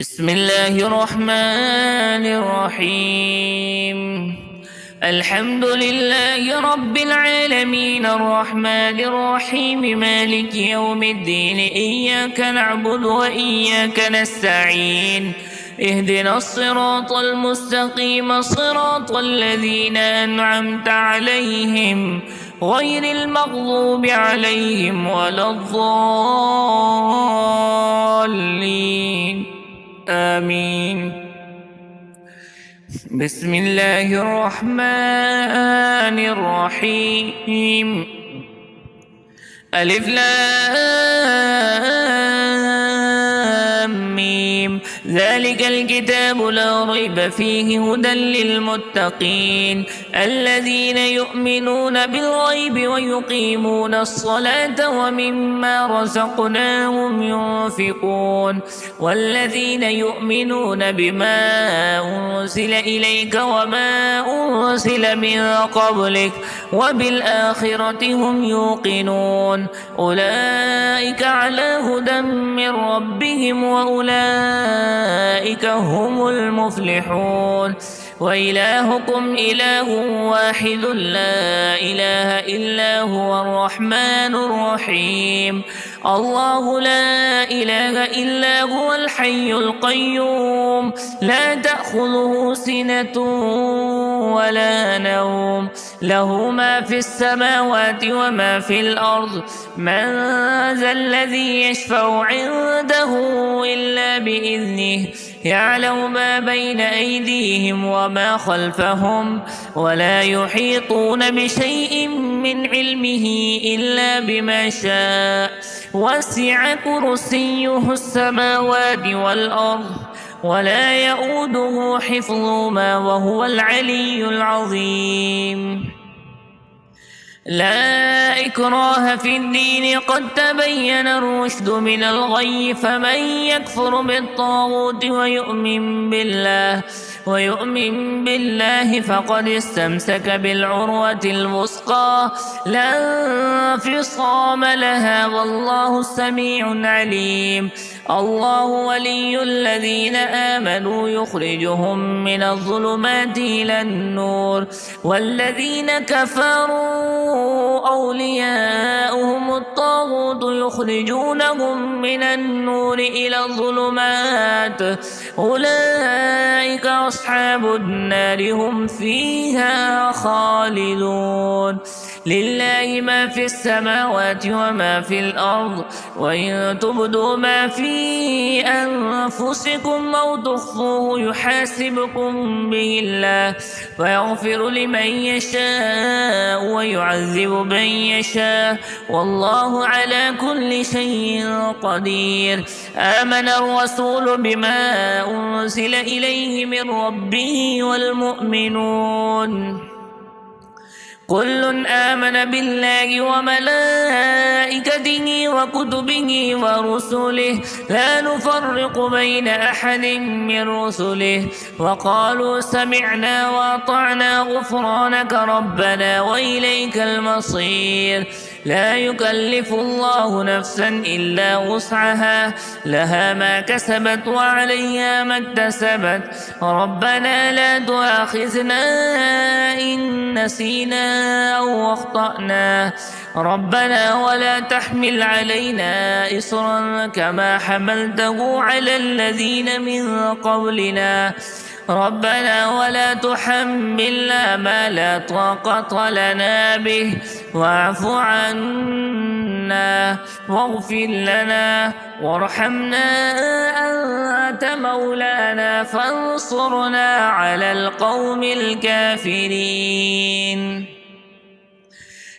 بسم الله الرحمن الرحيم. الحمد لله رب العالمين الرحمن الرحيم مالك يوم الدين إياك نعبد وإياك نستعين اهدنا الصراط المستقيم صراط الذين أنعمت عليهم غير المغضوب عليهم ولا الضالين آمين. بسم الله الرحمن الرحيم. ألف لام ميم ذلك الكتاب لا ريب فيه هدى للمتقين الذين يؤمنون بالغيب ويقيمون الصلاة ومما رزقناهم ينفقون والذين يؤمنون بما أنزل إليك وما أنزل من قبلك وبالآخرة هم يوقنون أولئك على هدى من ربهم وأولئك هم المفلحون. وإلهكم إله واحد لا إله إلا هو الرحمن الرحيم. الله لا إله إلا هو الحي القيوم لا تأخذه سنة ولا نوم له ما في السماوات وما في الأرض من ذا الذي يشفع عنده إلا بإذنه يعلم ما بين أيديهم وما خلفهم ولا يحيطون بشيء من علمه إلا بما شاء وسع كرسيه السماوات والأرض ولا يؤوده حفظهما وهو العلي العظيم. لا إكراه في الدين قد تبين الرشد من الغي فمن يكفر بالطاغوت ويؤمن بالله فقد استمسك بالعروة الوثقى لا انفصام لها والله سميع عليم. الله ولي الذين آمنوا يخرجهم من الظلمات إلى النور والذين كفروا أولياؤهم الطاغوت يخرجونهم من النور إلى الظلمات أولئك أصحاب النار هم فيها خالدون. لله ما في السماوات وما في الأرض وإن تبدوا ما في أنفسكم أو تخفوه يحاسبكم به الله فيغفر لمن يشاء ويعذب من يشاء والله على كل شيء قدير. آمن الرسول بما أنزل إليه من ربه والمؤمنون كل آمن بالله وملائكته وكتبه ورسله لا نفرق بين أحد من رسله وقالوا سمعنا وأطعنا غفرانك ربنا وإليك المصير. لا يكلف الله نفسا إلا وسعها لها ما كسبت وعليها ما اكتسبت ربنا لا تؤاخذنا إن نسينا أو أخطأنا ربنا ولا تحمل علينا إصرا كما حملته على الذين من قبلنا ربنا ولا تحملنا ما لا طاقة لنا به واعف عنا واغفر لنا وارحمنا أنت مولانا فانصرنا على القوم الكافرين.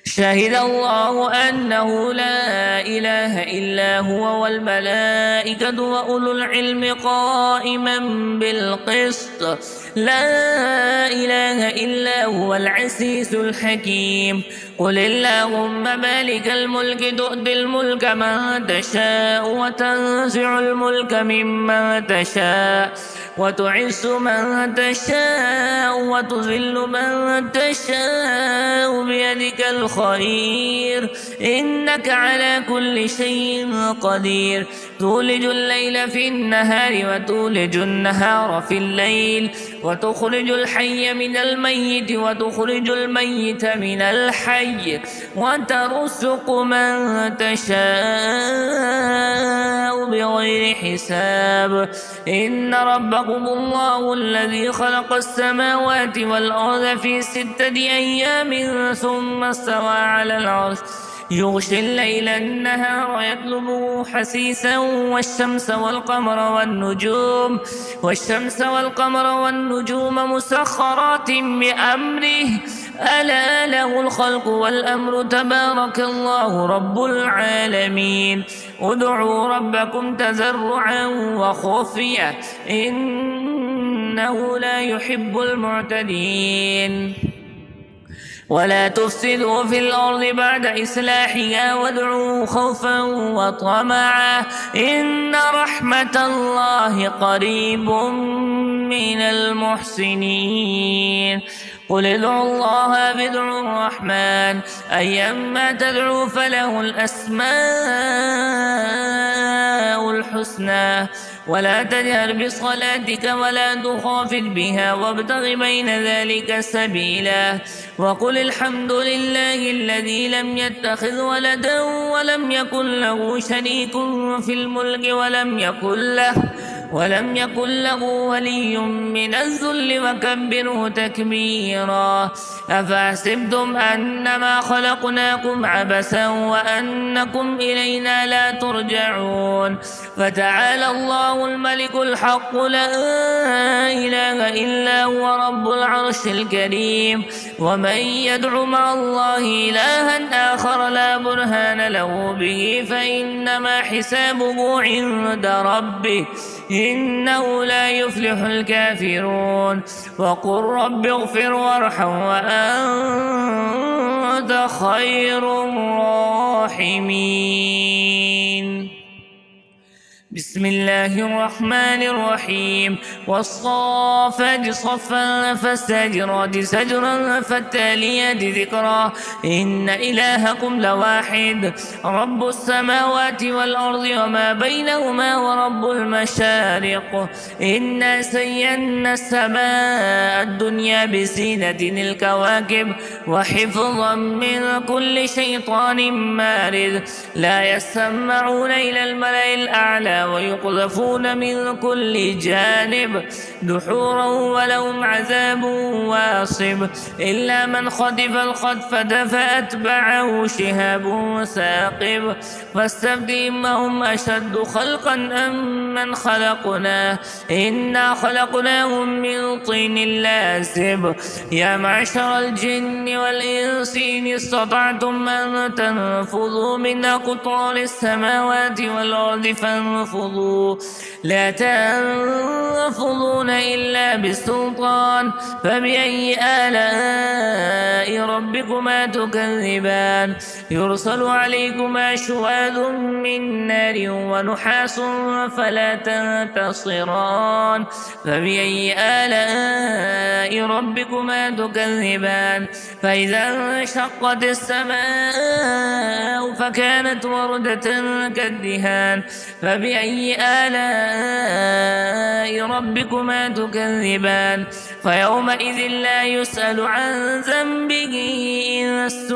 شهد الله أنه لا إله إلا هو والملائكة وأولو العلم قائما بالقسط لا إله إلا هو العزيز الحكيم. قل اللهم مالك الملك تؤتي الملك من تشاء وتنزع الملك ممن تشاء وتعز من تشاء وتذل من تشاء بيدك الخير إنك على كل شيء قدير. تولج الليل في النهار وتولج النهار في الليل وتخرج الحي من الميت وتخرج الميت من الحي وترزق من تشاء بغير حساب إن ربكم الله الذي خلق السماوات والأرض في 6 أيام ثم استوى على العرش يغشي الليل النهار يطلبه حثيثا والشمس والقمر والنجوم مسخرات بأمره ألا له الخلق والأمر تبارك الله رب العالمين ادعوا ربكم تضرعا وخفية إنه لا يحب المعتدين ولا تفسدوا في الأرض بعد إصلاحها وادعوه خوفا وطمعا إن رحمة الله قريب من المحسنين قل ادعوا الله بادعوا الرحمن أيما تدعوا فله الأسماء الحسنى ولا تجهر بصلاتك ولا تخافت بها وابتغ بين ذلك سبيلا وقل الحمد لله الذي لم يتخذ ولدا ولم يكن له شريك في الملك ولم يكن له ولي من الذل وكبره تكبيرا أفحسبتم أنما خلقناكم عبثا وأنكم إلينا لا ترجعون فتعالى الله الملك الحق لا إله إلا هو رب العرش الكريم ومن يدع مع الله إلها آخر لا برهان له به فإنما حسابه عند ربه إنه لا يفلح الكافرون وقل رب اغفر وارحم وأنت خير الراحمين بسم الله الرحمن الرحيم والصافات صفا فالزاجرات زجرا فالتاليات ذكرا إن إلهكم لواحد رب السماوات والأرض وما بينهما ورب المشارق إنا زينا السماء الدنيا بزينة الكواكب وحفظا من كل شيطان مارد لا يسمعون إلى الملأ الأعلى ويقذفون من كل جانب دحورا ولهم عذاب واصب إلا من خطف الخطفة فأتبعه شهاب ثاقب فاستفتهم هم أشد خلقا أم من خلقنا إنا خلقناهم من طين لازب يا معشر الجن والإنس إن استطعتم أن تنفذوا من أقطار السماوات والأرض فانفذوا لا تنفذون إلا بسلطان فبأي آلاء ربكما تكذبان يرسل عليكما شواذ من نار ونحاس فلا تنتصران فبأي آلاء ربكما تكذبان فإذا انشقت السماء فكانت وردة كالدهان فبأي آلاء ربكما تكذبان فيومئذ لا يسأل عن ذنبه إنس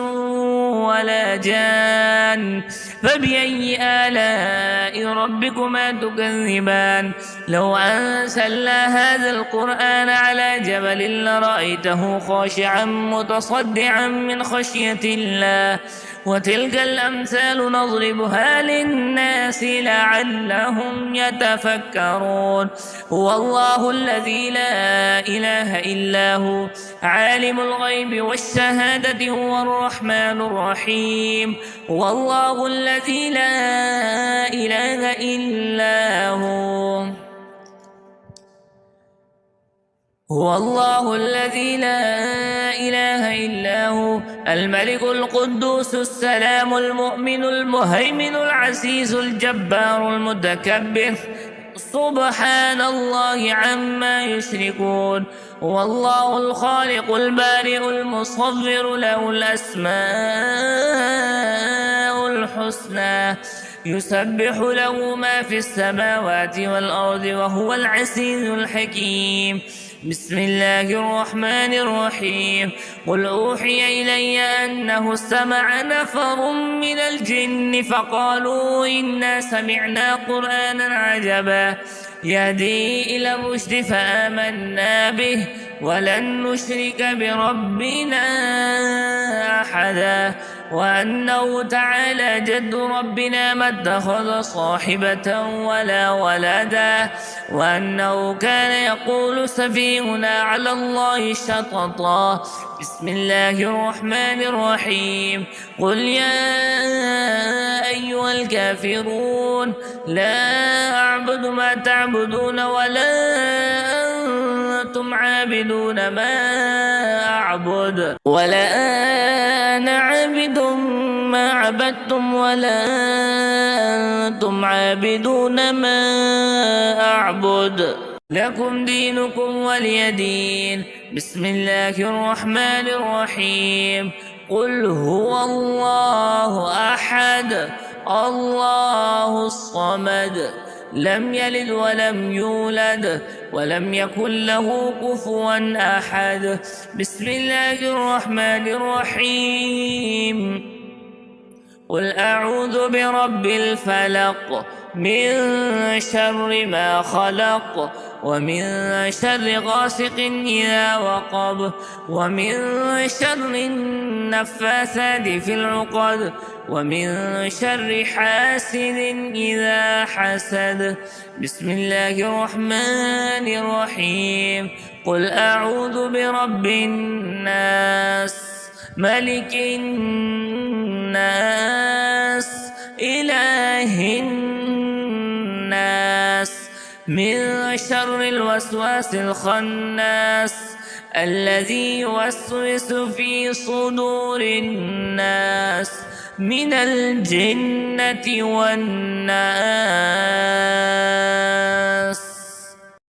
ولا جان فبأي آلاء ربكما تكذبان لو أنزلنا هذا القرآن على جبل لرأيته خاشعا متصدعا من خشية الله وتلك الأمثال نضربها للناس لعلهم يتفكرون هو الله الذي لا إله إلا هو عالم الغيب والشهادة هو الرحمن الرحيم هو الله الذي لا إله إلا هو هو الله الذي لا إله إلا هو الملك القدوس السلام المؤمن المهيمن العزيز الجبار المتكبر سبحان الله عما يشركون هو الله الخالق البارئ المصور له الأسماء الحسنى يسبح له ما في السماوات والأرض وهو العزيز الحكيم. بسم الله الرحمن الرحيم. قل أوحي إلي أنه استمع نفر من الجن فقالوا إنا سمعنا قرآنا عجبا يهدي إلى الرشد فآمنا به ولن نشرك بربنا أحدا وأنه تعالى جد ربنا ما اتخذ صاحبة ولا ولدا وأنه كان يقول سفيهنا على الله شططا. بسم الله الرحمن الرحيم. قل يا أيها الكافرون لا أعبد ما تعبدون ولا أنتم عابدون ما أعبد ولا أنا عابد ما عبدتم ولا أنتم عابدون ما أعبد لكم دينكم ولي دين. بسم الله الرحمن الرحيم. قل هو الله أحد الله الصمد لم يلد ولم يولد ولم يكن له كفوا أحد. بسم الله الرحمن الرحيم. قل أعوذ برب الفلق من شر ما خلق ومن شر غاسق إذا وقب ومن شر النفاثات في العقد ومن شر حاسد إذا حسد. بسم الله الرحمن الرحيم. قل أعوذ برب الناس ملك الناس إله الناس من شر الوسواس الخناس الذي يوسوس في صدور الناس من الجنة والناس.